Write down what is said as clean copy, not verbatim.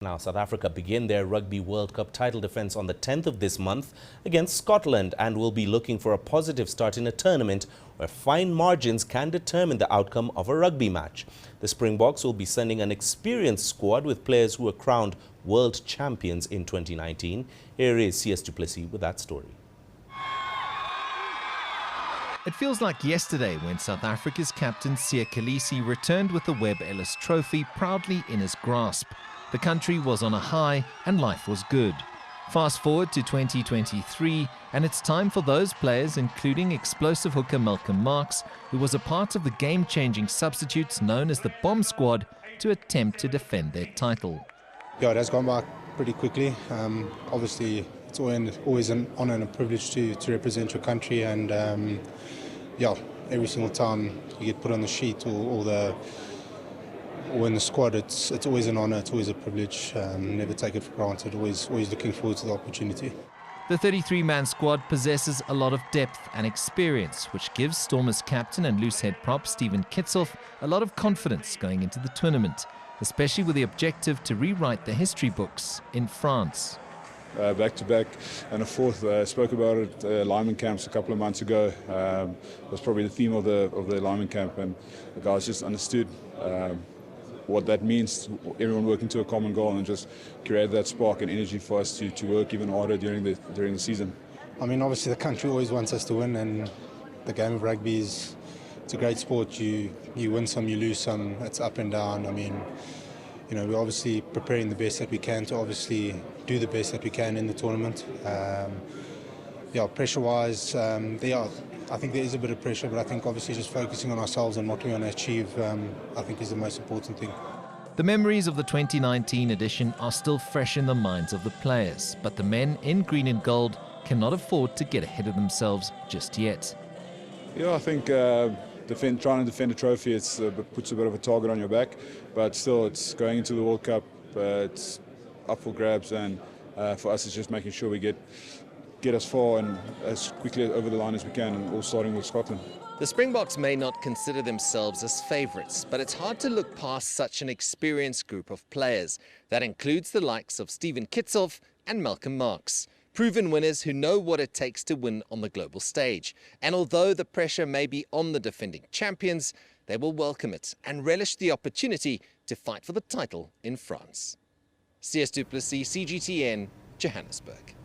Now, South Africa begin their Rugby World Cup title defence on the 10th of this month against Scotland and will be looking for a positive start in a tournament where fine margins can determine the outcome of a rugby match. The Springboks will be sending an experienced squad with players who were crowned world champions in 2019. Here is CS du Plessis with that story. It feels like yesterday when South Africa's captain Siya Kolisi returned with the Webb Ellis Trophy proudly in his grasp. The country was on a high and life was good. Fast forward to 2023 and it's time for those players, including explosive hooker Malcolm Marx, who was a part of the game-changing substitutes known as the Bomb Squad, to attempt to defend their title. Yeah, it has gone by pretty quickly. Obviously, it's always an honour and a privilege to represent your country, and yeah, every single time you get put on the sheet or in the squad, it's always an honour, it's always a privilege. Never take it for granted, always looking forward to the opportunity. The 33-man squad possesses a lot of depth and experience, which gives Stormers captain and loosehead prop Steven Kitzelf a lot of confidence going into the tournament, especially with the objective to rewrite the history books in France. Back-to-back and a fourth. Spoke about it at lineman camps a couple of months ago. It was probably the theme of the lineman camp, and the guys just understood what that means, everyone working to a common goal, and just create that spark and energy for us to work even harder during the season. I mean, obviously the country always wants us to win, and the game of rugby it's a great sport. You win some, you lose some, it's up and down. I mean, you know, we're obviously preparing the best that we can to obviously do the best that we can in the tournament. Yeah, pressure-wise, I think there is a bit of pressure, but I think obviously just focusing on ourselves and what we want to achieve, I think is the most important thing. The memories of the 2019 edition are still fresh in the minds of the players, but the men in green and gold cannot afford to get ahead of themselves just yet. Yeah, I think trying to defend a trophy, it puts a bit of a target on your back, but still it's going into the World Cup, it's up for grabs, and for us it's just making sure we get as far and as quickly over the line as we can, and all starting with Scotland. The Springboks may not consider themselves as favourites, but it's hard to look past such an experienced group of players. That includes the likes of Steven Kitzelf and Malcolm Marx, proven winners who know what it takes to win on the global stage. And although the pressure may be on the defending champions, they will welcome it and relish the opportunity to fight for the title in France. CS du Plessis, CGTN, Johannesburg.